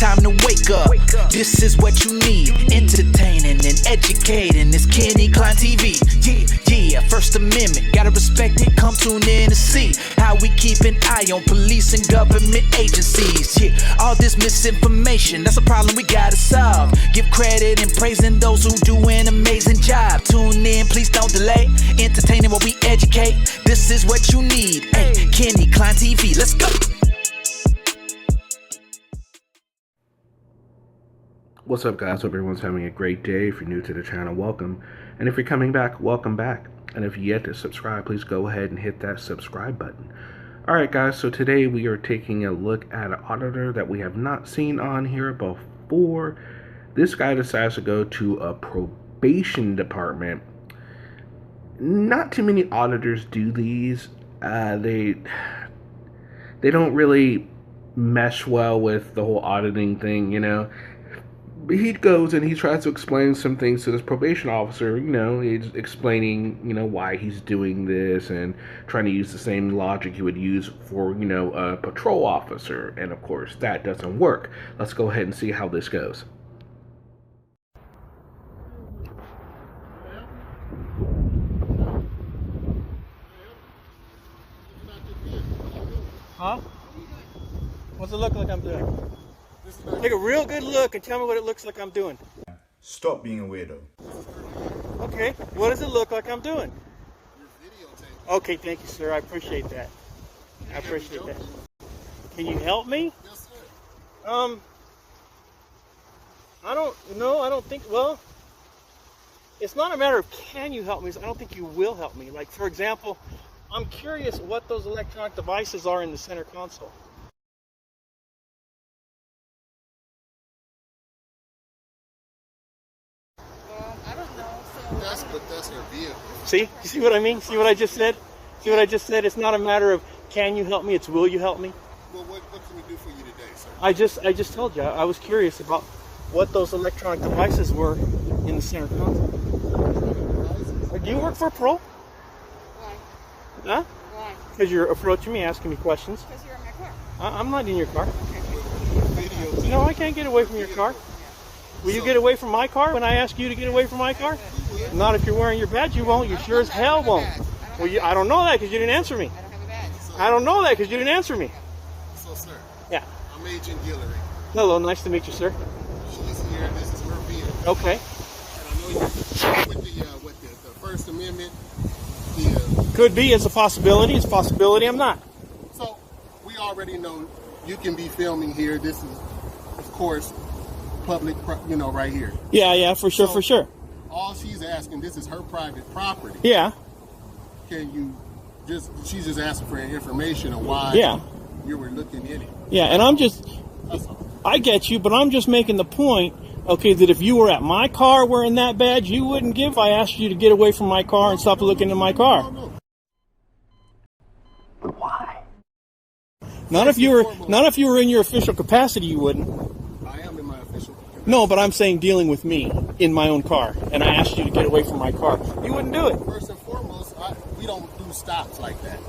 time to wake up. This is what you need, entertaining and educating. It's Kenny Klein TV. Yeah, First Amendment, gotta respect it. Come tune in to see how we keep an eye on police and government agencies. Yeah, all this misinformation, that's a problem we gotta solve. Give credit and praising those who do an amazing job. Tune in, please don't delay. Entertaining while we educate. This is what you need. Hey, Kenny Klein TV, let's go. What's up, guys? Hope everyone's having a great day. If you're new to the channel, welcome. And if you're coming back, welcome back. And if you yet to subscribe, please go ahead and hit that subscribe button. Alright guys, so today we are taking a look at an auditor that we have not seen on here before. This guy decides to go to a probation department. Not too many auditors do these. They don't really mesh well with the whole auditing thing, you know. He goes and he tries to explain some things to this probation officer. You know, he's explaining, you know, why he's doing this and trying to use the same logic he would use for, you know, a patrol officer. And of course, that doesn't work. Let's go ahead and see how this goes. Huh? What's it look like I'm doing? Take a real good look and tell me what it looks like I'm doing. Stop being a weirdo. Okay, what does it look like I'm doing? Okay, thank you, sir. I appreciate that. I appreciate that. Can you help me? Yes, sir. I don't know. I don't think, well, it's not a matter of can you help me. I don't think you will help me. Like, for example, I'm curious what those electronic devices are in the center console. That's her vehicle. See? You see what I mean? See what I just said? See what I just said? It's not a matter of can you help me, it's will you help me? Well, what can we do for you today, sir? I just told you. I was curious about what those electronic devices were in the center console. Do you work for a pro? Why? Huh? Why? Because you're approaching me, asking me questions. Because you're in my car. I'm not in your car. Video. No, I can't get away from your car. Will you get away from my car when I ask you to get away from my car? Not if you're wearing your badge, you won't. You sure as hell won't. Well, I don't know that because you didn't answer me. I don't have a badge. I don't know that because you didn't answer me. So, sir, Yeah. I'm Agent Guillory. Hello, nice to meet you, sir. She's here. This is her vehicle. Okay. And I know you're with the First Amendment. Could be. It's a possibility. It's a possibility. I'm not. So, we already know you can be filming here. This is, of course, public, you know, right here. Yeah, for sure, So, for sure. All she's asking, this is her private property. Yeah. Can you she's just asking for information on why you were looking in it. Yeah, and I'm just, That's all. I get you, but I'm just making the point, okay, that if you were at my car wearing that badge, you wouldn't give if I asked you to get away from my car and stop looking in my car. No. Why? Not if you were in your official capacity, you wouldn't. I am in my official capacity. No, but I'm saying dealing with me in my own car, and I asked you to get away from my car. You wouldn't do it. First and foremost, we don't do stops like that.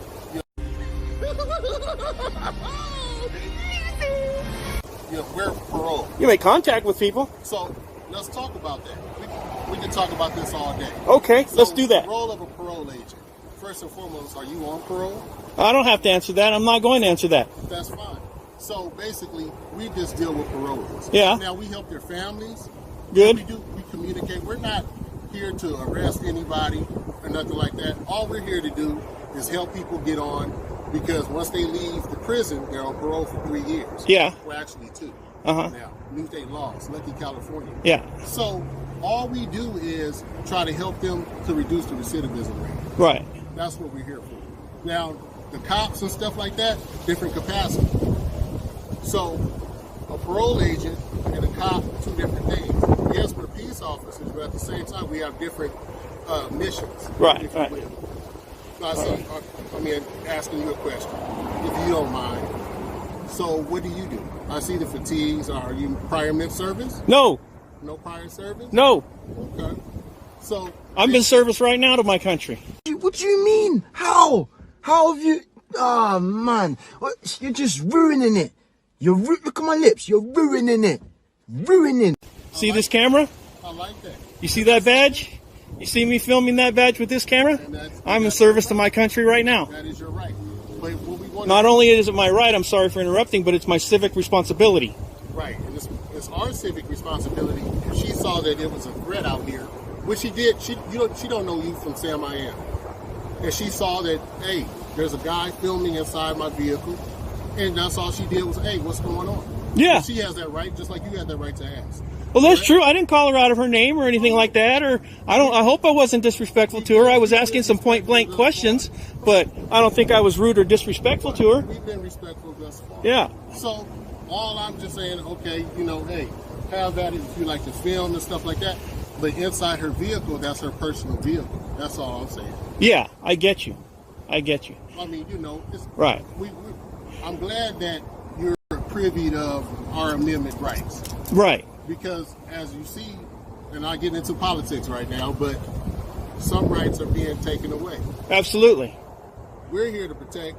You know, we're parole. You make contact with people. So let's talk about that. We can talk about this all day. Okay, So, let's do that. The role of a parole agent. First and foremost, are you on parole? I don't have to answer that. I'm not going to answer that. That's fine. So basically, we just deal with parolees. Yeah. Now we help their families. Good. We communicate. We're not here to arrest anybody or nothing like that. All we're here to do is help people get on, because once they leave the prison, they're on parole for 3 years. Yeah. Well, actually 2. Uh-huh. Now, new state laws, lucky California. Yeah. So all we do is try to help them to reduce the recidivism rate. Right. That's what we're here for. Now, the cops and stuff like that, different capacity. So, a parole agent and a cop, 2 different things. Yes, we're peace officers, but at the same time, we have different missions. Right, if you right. will. So asking you a question, if you don't mind. So, what do you do? I see the fatigues. Are you prior mint service? No. No prior service? No. Okay. So, I'm in service right now to my country. What do you mean? How? How have you? Oh man, you're just ruining it. Look at my lips. You're ruining it. Ruining. See this camera? I like that. You see that badge? You see me filming that badge with this camera? I'm in service to my country right now. That is your right. But what we want Not only is it my right, I'm sorry for interrupting, but it's my civic responsibility. right, and it's our civic responsibility. If she saw that there was a threat out here, which she did, she don't know you from Sam I Am, and she saw that, hey, there's a guy filming inside my vehicle, and that's all she did was, hey, what's going on? Yeah. And she has that right, just like you had that right to ask. Well, that's true. I didn't call her out of her name or anything like that, or I hope I wasn't disrespectful to her. I was asking some point blank questions, but I don't think I was rude or disrespectful to her. We've been respectful thus far. Yeah. So all I'm just saying, okay, hey, have that if you like to film and stuff like that. But inside her vehicle, that's her personal vehicle. That's all I'm saying. Yeah, I get you. I get you. I mean, it's Right. I'm glad that you're privy of our amendment rights. Right. Because as you see, and I get into politics right now, but some rights are being taken away. Absolutely. We're here to protect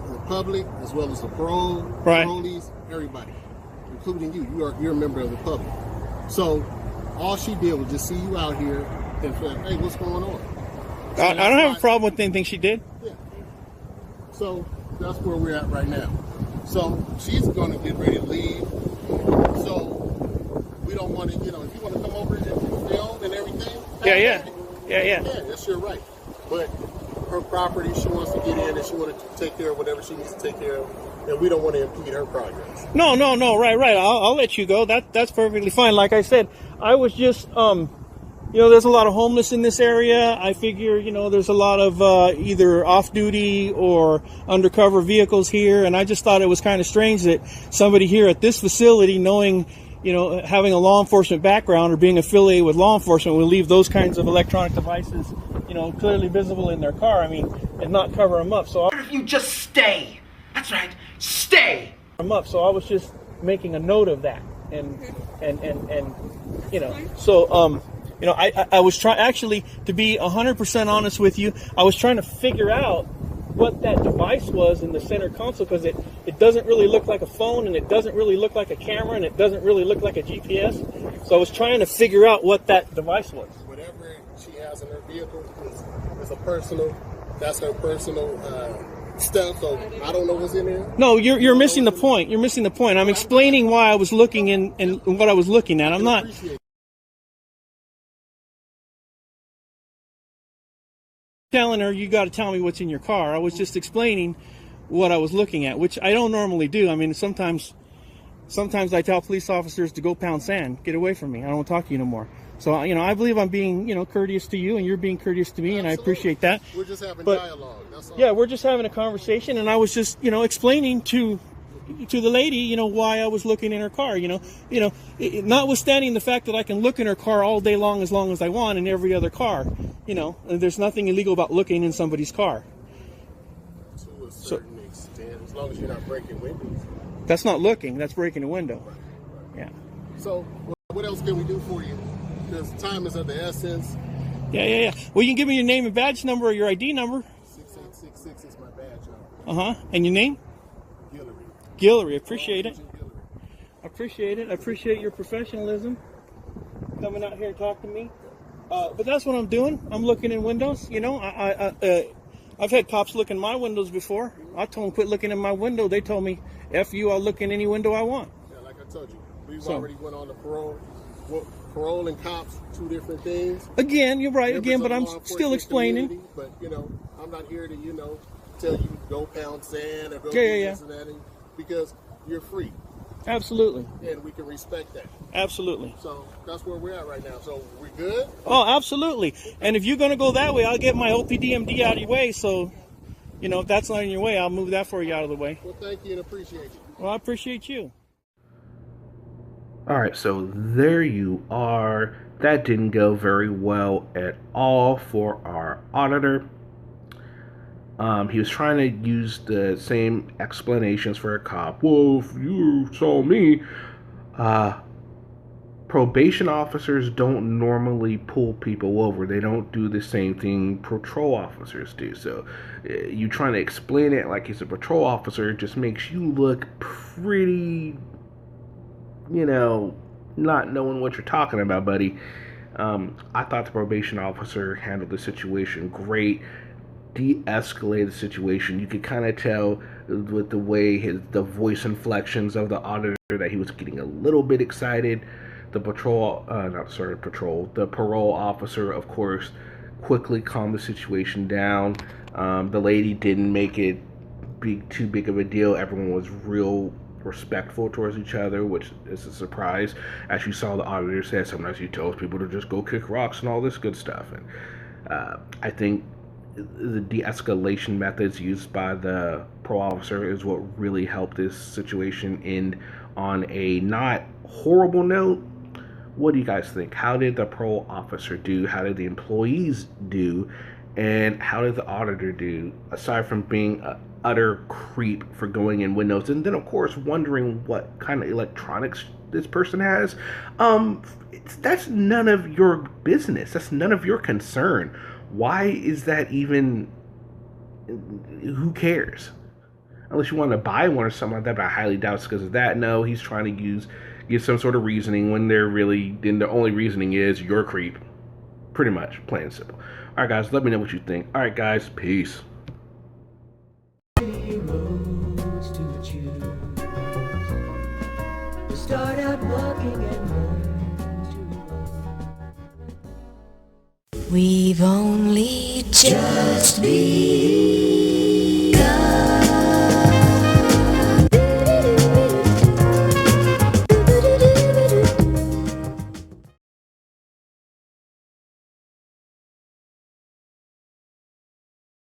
the public as well as the Right. parolees, everybody, including you. You're a member of the public. So all she did was just see you out here and say, hey, what's going on? I don't have a problem with anything she did. Yeah. So that's where we're at right now. So she's going to get ready to leave. So we don't want to, if you want to come over and film and everything. Yeah. Yeah, that's your right. But her property, she wants to get in and she wants to take care of whatever she needs to take care of. And we don't want to impede her progress. No. Right. I'll let you go. That's perfectly fine. Like I said, I was just, there's a lot of homeless in this area. I figure, there's a lot of either off-duty or undercover vehicles here. And I just thought it was kind of strange that somebody here at this facility, knowing, having a law enforcement background or being affiliated with law enforcement, would leave those kinds of electronic devices, clearly visible in their car. I mean, and not cover them up. So If you just stay. That's right. Stay. So I was just making a note of that. So I was trying, actually, to be 100% honest with you, I was trying to figure out what that device was in the center console, because it doesn't really look like a phone, and it doesn't really look like a camera, and it doesn't really look like a GPS. So I was trying to figure out what that device was. Whatever she has in her vehicle is that's her personal stuff, so I don't know what's in there. No, you're missing the point. You're missing the point. I'm explaining why I was looking and what I was looking at. I'm not telling her you got to tell me what's in your car. I was just explaining what I was looking at, which I don't normally do. I mean, sometimes I tell police officers to go pound sand, get away from me. I don't want to talk to you no more. So, I believe I'm being, courteous to you, and you're being courteous to me, and I appreciate that. We're just having dialogue. That's all. Yeah, we're just having a conversation, and I was just, explaining to the lady, why I was looking in her car. Notwithstanding the fact that I can look in her car all day long as I want in every other car. And there's nothing illegal about looking in somebody's car. To a certain extent, as long as you're not breaking windows. That's not looking. That's breaking a window. Right. Yeah. So, what else can we do for you? Because time is of the essence. Yeah. Well, you can give me your name and badge number or your ID number. 6866 is my badge number. And your name? Guillory. Appreciate it. I appreciate your professionalism. Coming out here and talking to me. But that's what I'm doing. I'm looking in windows. I've had cops look in my windows before. I told them quit looking in my window. They told me, F you, I'll look in any window I want. Yeah, like I told you, we've already went on the parole. Well, parole and cops, two different things. Again, you're right. But I'm still explaining. But, I'm not here to, tell you go pound sand or go do this and that. Because you're free. Absolutely. And we can respect that. Absolutely. So that's where we're at right now. So we good? Oh, absolutely. And if you're going to go that way, I'll get my OPDMD out of your way. So, if that's not in your way, I'll move that for you out of the way. Well, thank you and appreciate you. Well, I appreciate you. All right, so there you are. That didn't go very well at all for our auditor. He was trying to use the same explanations for a cop. Well, if you saw me, probation officers don't normally pull people over. They don't do the same thing patrol officers do. So you trying to explain it like he's a patrol officer just makes you look pretty, not knowing what you're talking about, buddy. I thought the probation officer handled the situation great, de-escalated the situation. You could kind of tell with the way the voice inflections of the auditor that he was getting a little bit excited. The parole officer, of course, quickly calmed the situation down. The lady didn't make it too big of a deal. Everyone was real respectful towards each other, which is a surprise. As you saw, the auditor said sometimes he tells people to just go kick rocks and all this good stuff. And I think the de-escalation methods used by the parole officer is what really helped this situation end on a not horrible note. What do you guys think? How did the parole officer do? How did the employees do? And how did the auditor do, aside from being an utter creep for going in windows and then of course wondering what kind of electronics this person has? That's none of your business. That's none of your concern. Why is that even? Who cares? Unless you want to buy one or something like that, but I highly doubt it's because of that. No, he's trying to give some sort of reasoning when the only reasoning is you're a creep. Pretty much, plain and simple. Alright guys, let me know what you think. Alright guys, peace. Start out walking and learn to walk. We've only just begun.